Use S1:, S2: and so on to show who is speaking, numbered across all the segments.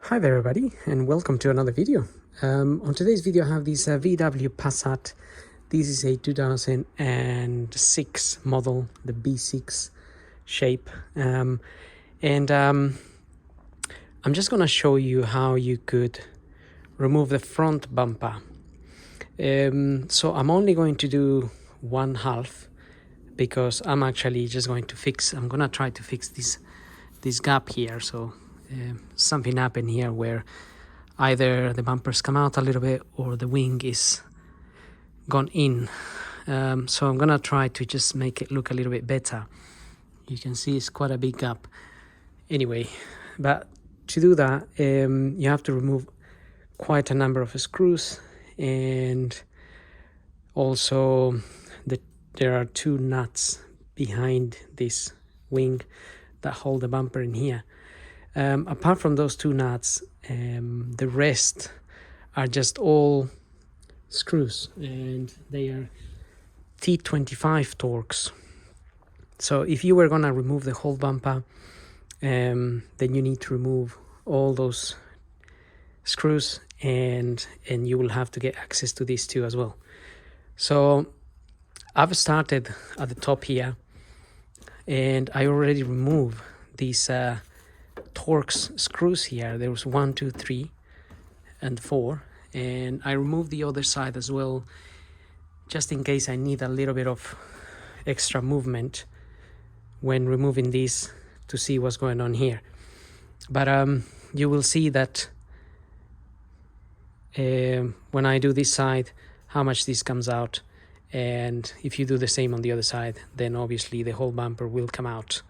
S1: Hi there everybody and welcome to another video. On today's video I have this VW Passat. This is a 2006 model, the B6 shape, and I'm just gonna show you how you could remove the front bumper. So I'm only going to do one half because I'm actually just going to I'm gonna try to fix this gap here. So something happened here where either the bumpers come out a little bit or the wing is gone in. So I'm gonna try to just make it look a little bit better. You can see it's quite a big gap. Anyway, but to do that, you have to remove quite a number of screws, and also there are two nuts behind this wing that hold the bumper in here. Apart from those two nuts, the rest are just all screws, and they are T25 Torx. So if you were gonna remove the whole bumper, then you need to remove all those screws, and you will have to get access to these two as well. So I've started at the top here, and I already removed these Torx screws here. There was 1, 2, 3 and 4, and I removed the other side as well, just in case I need a little bit of extra movement when removing these to see what's going on here. But you will see that when I do this side, how much this comes out, and if you do the same on the other side, then obviously the whole bumper will come out.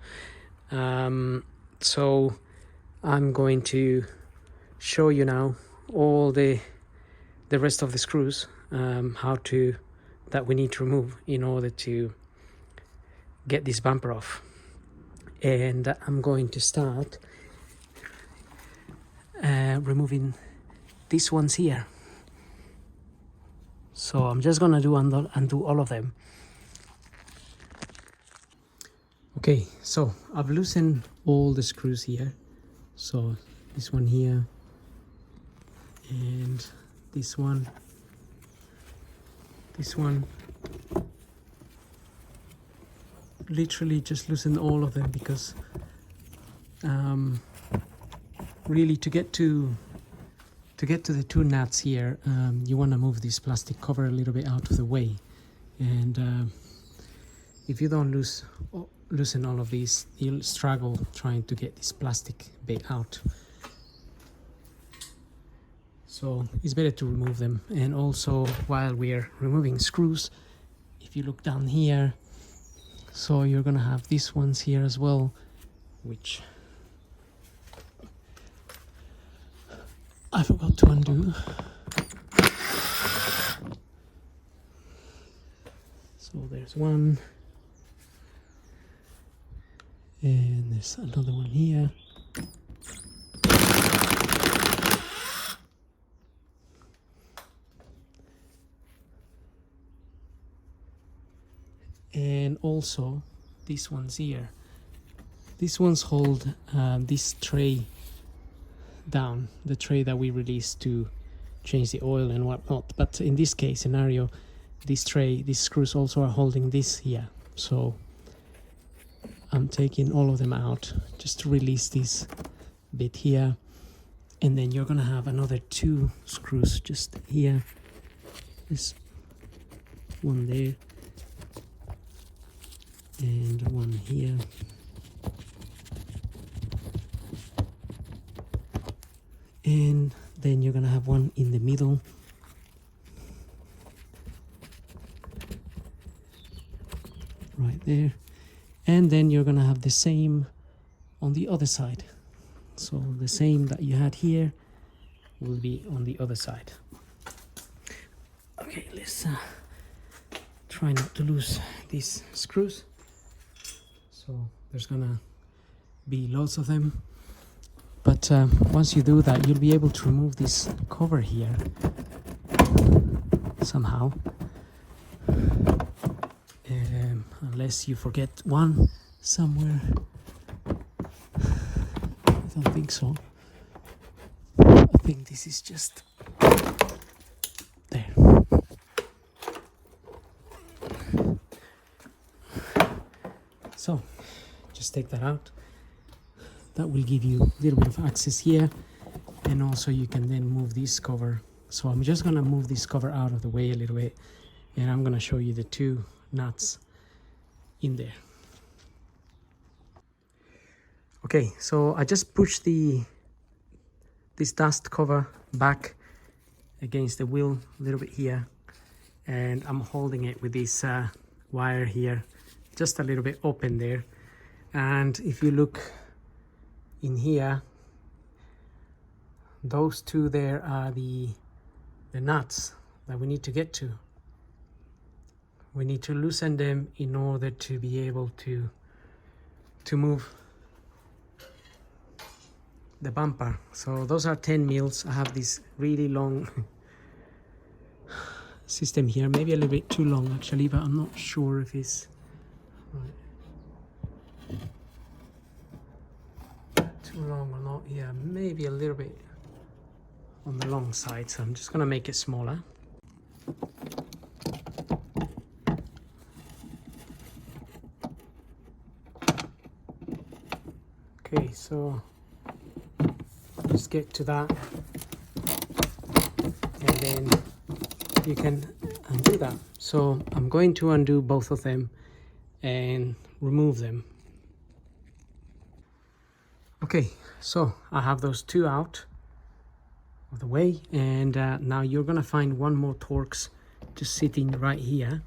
S1: So I'm going to show you now all the rest of the screws, that we need to remove in order to get this bumper off. And I'm going to start removing these ones here. So I'm just gonna undo all of them. Okay, so I've loosened all the screws here. So this one here, and this one, literally just loosen all of them, because really to get to the two nuts here, you want to move this plastic cover a little bit out of the way, and if you don't loosen all of these, you'll struggle trying to get this plastic bit out. So it's better to remove them. And also, while we're removing screws, if you look down here, so you're gonna have these ones here as well, which I forgot to undo. So there's one, and there's another one here. And also these ones here. These ones hold this tray down, the tray that we released to change the oil and whatnot. But in this case scenario, these screws also are holding this here. So I'm taking all of them out just to release this bit here, and then you're gonna have another two screws just here. There's one there and one here, and then you're gonna have one in the middle, right there, and then you're gonna have the same on the other side. So the same that you had here will be on the other side. Okay, let's try not to lose these screws. So there's gonna be loads of them, but once you do that, you'll be able to remove this cover here somehow, unless you forget one somewhere. I don't think so. think this is just there. So just take that out. That will give you a little bit of access here, and also you can then move this cover. So I'm just gonna move this cover out of the way a little bit, and I'm gonna show you the two nuts in there. Okay, so I just pushed this dust cover back against the wheel a little bit here, and I'm holding it with this wire here, just a little bit open there. And if you look in here, those two there are the nuts that we need to get to. We need to loosen them in order to be able to move the bumper. So those are 10 mils. I have this really long system here, maybe a little bit too long actually, but I'm not sure if it's right. Too long or not. Yeah, maybe a little bit on the long side, so I'm just gonna make it smaller. Okay, so just get to that, and then you can undo that. So I'm going to undo both of them and remove them. Okay, so I have those two out of the way, and now you're gonna find one more Torx just sitting right here,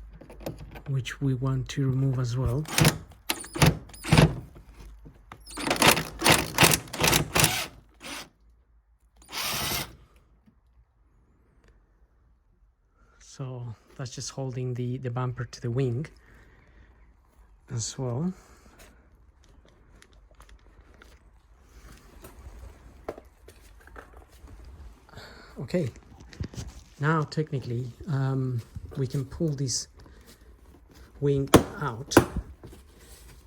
S1: which we want to remove as well. So that's just holding the bumper to the wing as well. Okay, now technically we can pull this wing out.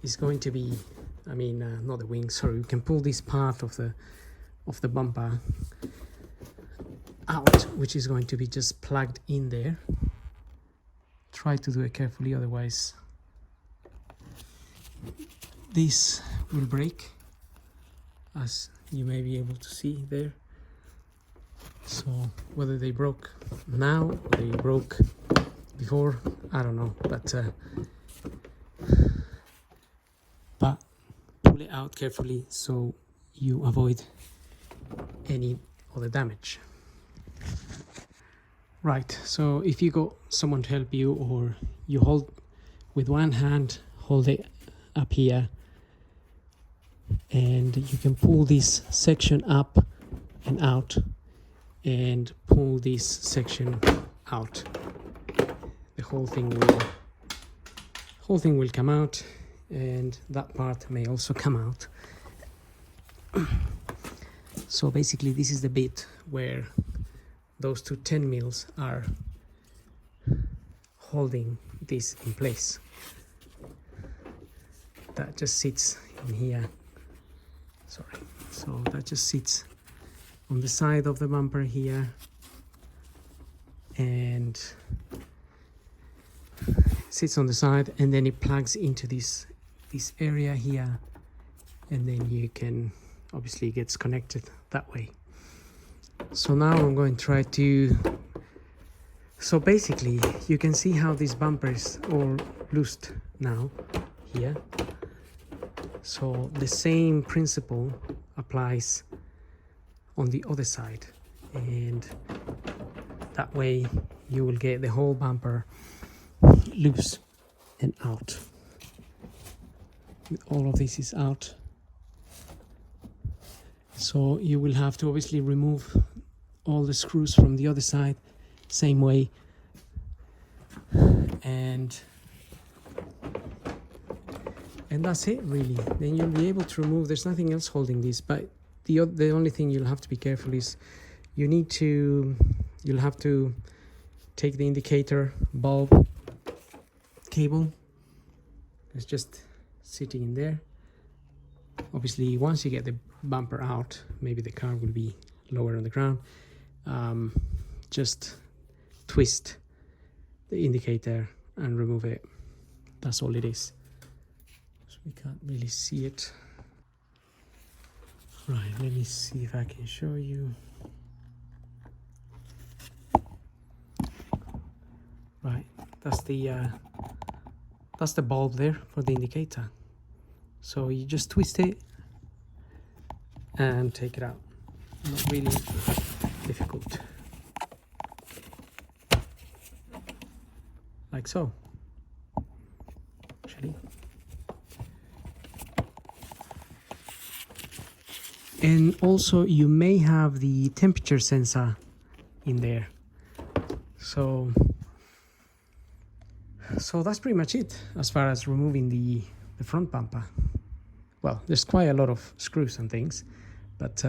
S1: It's going to be, I mean, not the wing, sorry, we can pull this part of the bumper out, which is going to be just plugged in there. Try to do it carefully, otherwise this will break, as you may be able to see there. So whether they broke now or they broke before, I don't know, but pull it out carefully so you avoid any other damage. Right, so if you got someone to help you, or you hold with one hand, hold it up here, and you can pull this section up and out, and pull this section out. The whole thing will come out, and that part may also come out. So basically this is the bit where those two 10 mils are holding this in place. That just sits in here. Sorry. So that just sits on the side of the bumper here, and sits on the side, and then it plugs into this area here, and then you can obviously it gets connected that way. So now I'm going to try to, so basically you can see how this bumper is all loosed now here. So the same principle applies on the other side, and that way you will get the whole bumper loose and out. All of this is out, so you will have to obviously remove all the screws from the other side, same way, and that's it really. Then you'll be able to remove, there's nothing else holding this, but the only thing you'll have to be careful is you'll have to take the indicator bulb cable. It's just sitting in there. Obviously once you get the bumper out, maybe the car will be lower on the ground. Just twist the indicator and remove it. That's all it is. So we can't really see it. Right, let me see if I can show you. Right, that's the bulb there for the indicator. So you just twist it and take it out. Not really difficult. Like so. Actually. And also you may have the temperature sensor in there. So that's pretty much it as far as removing the front bumper. Well, there's quite a lot of screws and things, but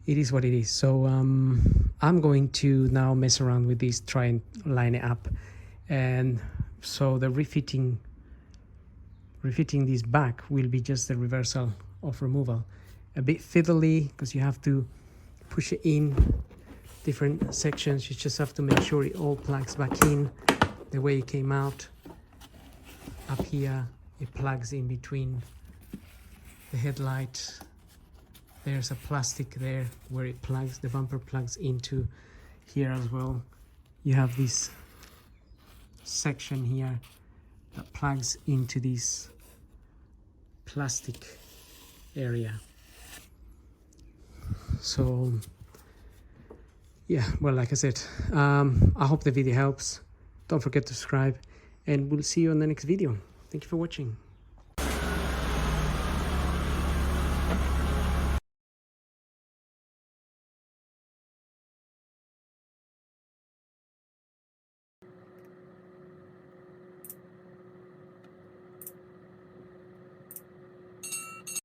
S1: it is what it is. So I'm going to now mess around with this, try and line it up. And so the refitting this back will be just the reversal of removal. A bit fiddly because you have to push it in different sections. You just have to make sure it all plugs back in the way it came out. Up here it plugs in between the headlight. There's a plastic there where it plugs, the bumper plugs into here as well. You have this section here that plugs into this plastic area. So yeah, well, like I said, I hope the video helps. Don't forget to subscribe, and we'll see you on the next video. Thank you for watching.